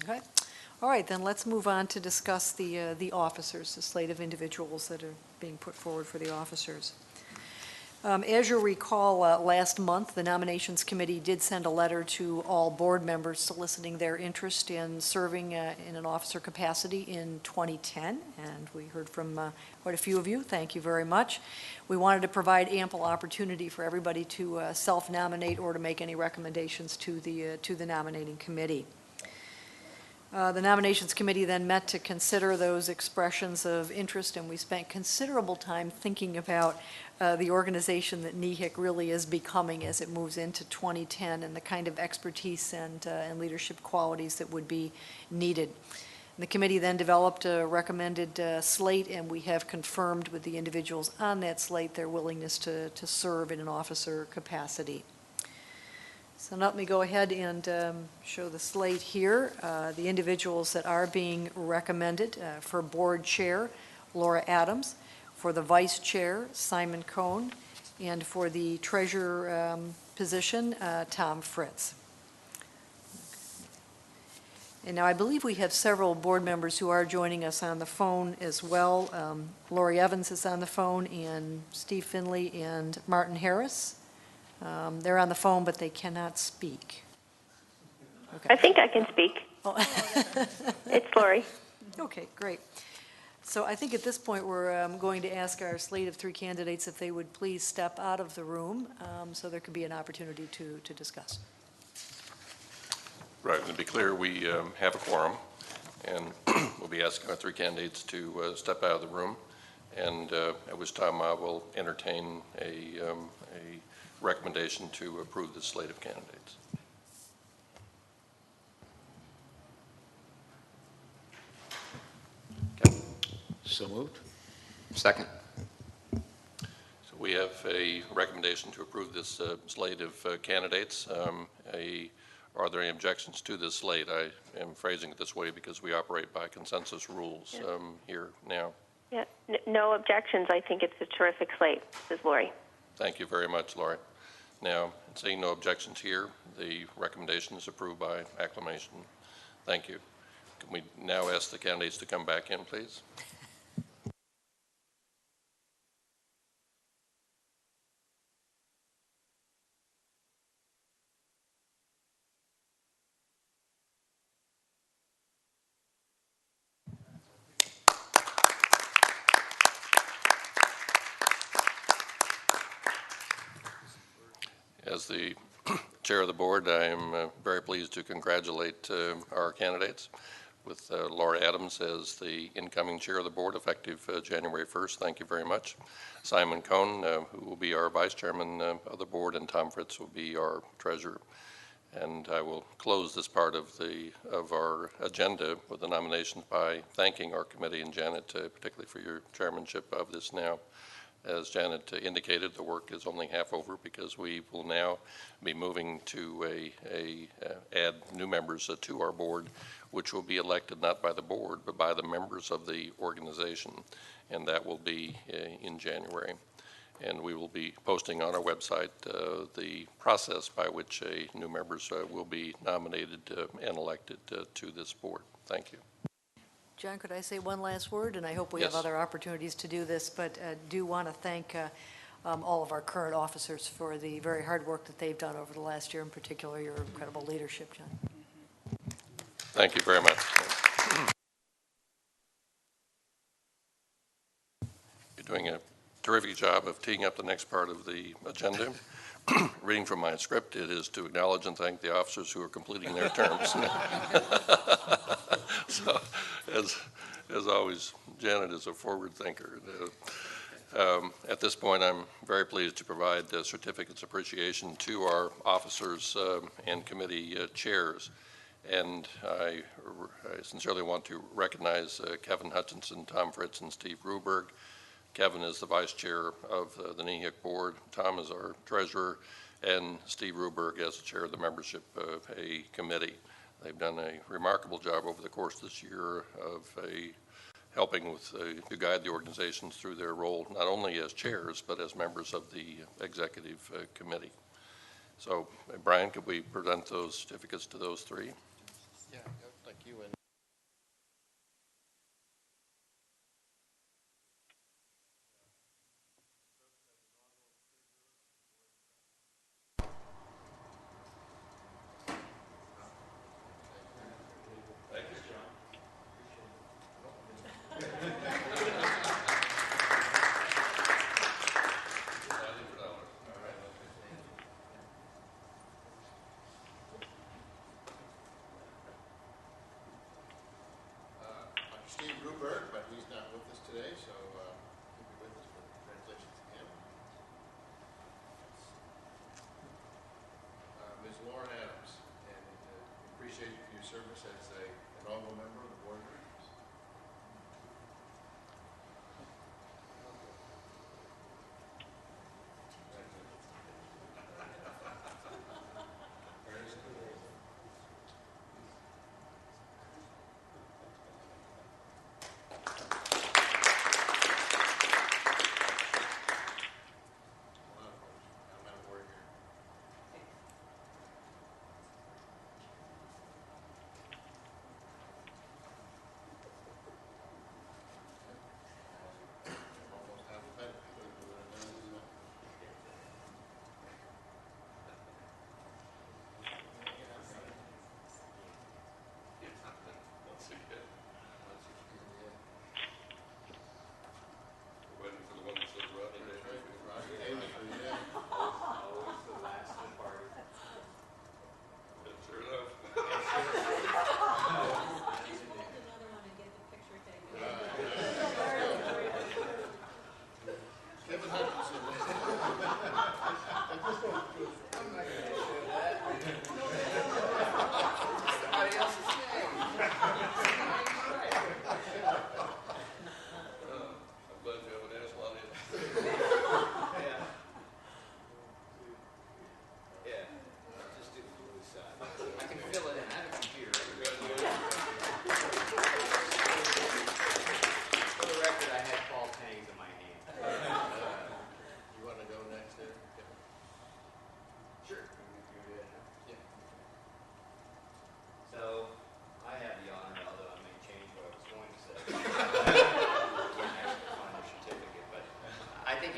Okay. All right, then let's move on to discuss the officers, the slate of individuals that are being put forward for the officers. As you'll recall, last month, the Nominations Committee did send a letter to all board members soliciting their interest in serving in an officer capacity in 2010, and we heard from quite a few of you. Thank you very much. We wanted to provide ample opportunity for everybody to self-nominate or to make any recommendations to the nominating committee. The Nominations Committee then met to consider those expressions of interest, and we spent considerable time thinking about the organization that NEHC really is becoming as it moves into 2010 and the kind of expertise and leadership qualities that would be needed. And the committee then developed a recommended slate, and we have confirmed with the individuals on that slate their willingness to serve in an officer capacity. So let me go ahead and show the slate here. The individuals that are being recommended for board chair, Laura Adams; for the vice chair, Simon Cohn; and for the treasurer position, Tom Fritz. And now I believe we have several board members who are joining us on the phone as well. Lori Evans is on the phone, and Steve Finley and Martin Harris. They're on the phone, but they cannot speak. Okay. I think I can speak. Oh. It's Lori. Okay, great. So I think at this point we're going to ask our slate of 3 candidates if they would please step out of the room so there could be an opportunity to discuss. Right, and to be clear, we have a quorum, and we'll be asking our 3 candidates to step out of the room, and at which time I will entertain a recommendation to approve the slate of candidates. Okay. So moved. Second. So we have a recommendation to approve this slate of candidates. Are there any objections to this slate? I am phrasing it this way because we operate by consensus rules here now. Yeah, no objections. I think it's a terrific slate. This is Lori. Thank you very much, Lori. Now, seeing no objections here, the recommendation is approved by acclamation. Thank you. Can we now ask the candidates to come back in, please? As the chair of the board, I am very pleased to congratulate our candidates with Laura Adams as the incoming chair of the board effective January 1st. Thank you very much. Simon Cohn, who will be our vice chairman of the board, and Tom Fritz will be our treasurer. And I will close this part of our agenda with the nominations by thanking our committee and Janet, particularly for your chairmanship of this now. As Janet indicated, the work is only half over because we will now be moving to add new members to our board, which will be elected not by the board, but by the members of the organization, and that will be in January. And we will be posting on our website the process by which new members will be nominated and elected to this board. Thank you. John, could I say one last word? And I hope we Yes. have other opportunities to do this, but do want to thank all of our current officers for the very hard work that they've done over the last year, in particular your incredible leadership, John. Thank you very much. You're doing a terrific job of teeing up the next part of the agenda. Reading from my script, it is to acknowledge and thank the officers who are completing their terms. So, as always, Janet is a forward thinker. At this point, I'm very pleased to provide certificates of appreciation to our officers and committee chairs. And I sincerely want to recognize Kevin Hutchinson, Tom Fritz, and Steve Ruberg. Kevin is the vice chair of the NEHC board. Tom is our treasurer, and Steve Ruberg as the chair of the membership committee. They've done a remarkable job over the course of this year of helping with to guide the organizations through their role, not only as chairs, but as members of the executive committee. So, Brian, could we present those certificates to those 3? Yeah, thank service as an inaugural member of the Board of Directors.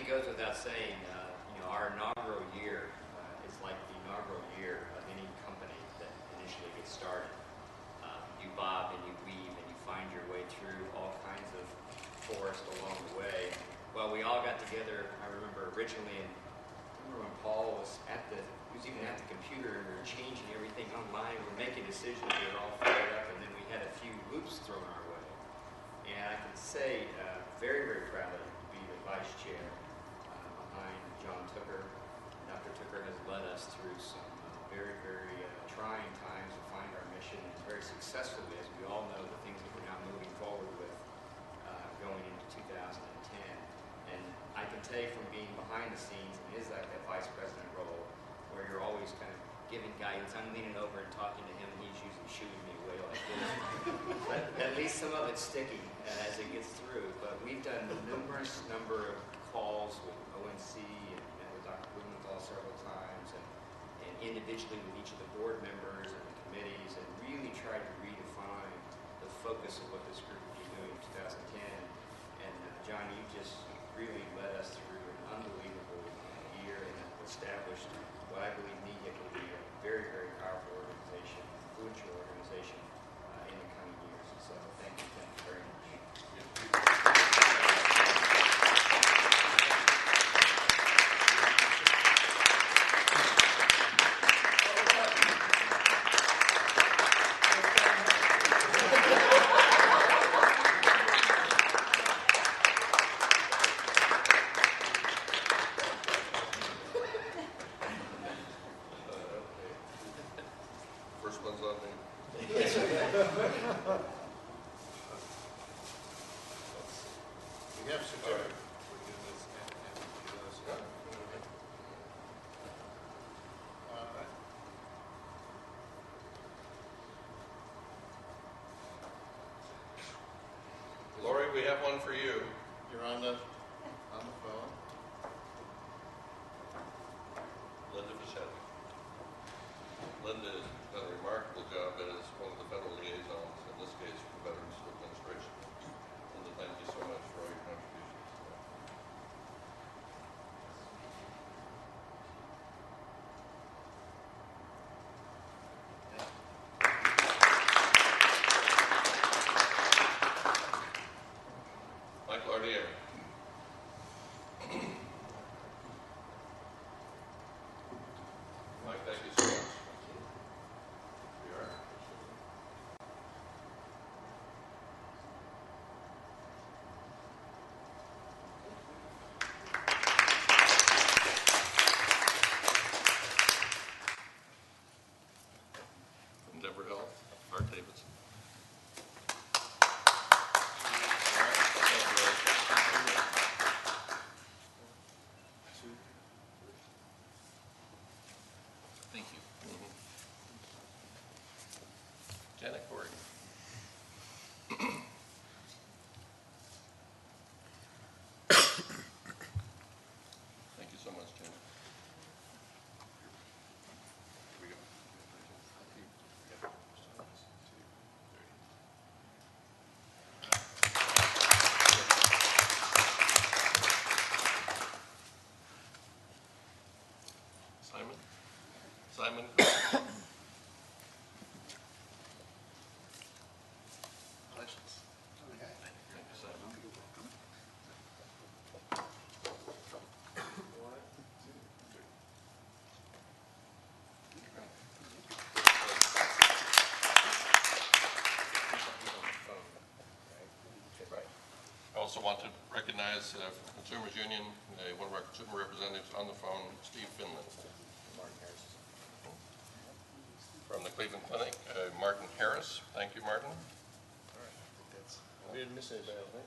Goes without saying, our inaugural year is like the inaugural year of any company that initially gets started. You bob and you weave and you find your way through all kinds of forest along the way. Well, we all got together, I remember originally, and I remember when Paul was even at the computer and we were changing everything online, we were making decisions, we were all fired up, and then we had a few loops thrown our way. And I can say, very, very proudly, to be the vice chair behind John Tooker. Dr. Tooker has led us through some very, very trying times to find our mission, and very successfully, as we all know, the things that we're now moving forward with going into 2010. And I can tell you from being behind the scenes, and it is like that vice president role, where you're always kind of giving guidance. I'm leaning over and talking to him, and he's usually shooting me away like this. But at least some of it's sticking as it gets through. But we've done a numerous number of calls with ONC and with Dr. Blumenthal several times, and individually with each of the board members and the committees, and really tried to redefine the focus of what this group would be doing in 2010. And John, you just really led us through an unbelievable year and established what I believe NeHC will be a very, very powerful organization, influential organization in the coming years. So thank you very much. First one's on me. We have certificate. Lori, we have one for you. You're on the phone. Linda Fischetti. Linda has done a remarkable job as one of the federal liaisons, in this case for Veterans Administration. Linda, thank you so much for all your contributions. Mike Lardier. Mike, thank you so much. You are. want to recognize from Consumers Union, one of our consumer representatives on the phone, Steve Finland. From the Cleveland Clinic, Martin Harris. Thank you, Martin. We didn't miss anybody, I think.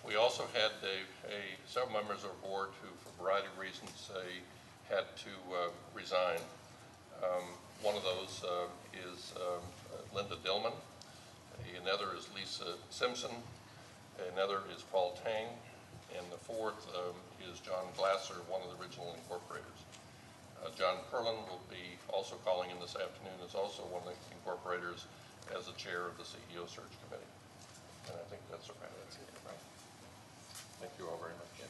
We also had several members of our board who, for a variety of reasons, had to resign. One of those is Linda Dillman. Another is Lisa Simpson. Another is Paul Tang. And the fourth is John Glasser, one of the original incorporators. John Perlin will be also calling in this afternoon, is also one of the incorporators as the chair of the CEO search committee. And I think that's right. Thank you all very much.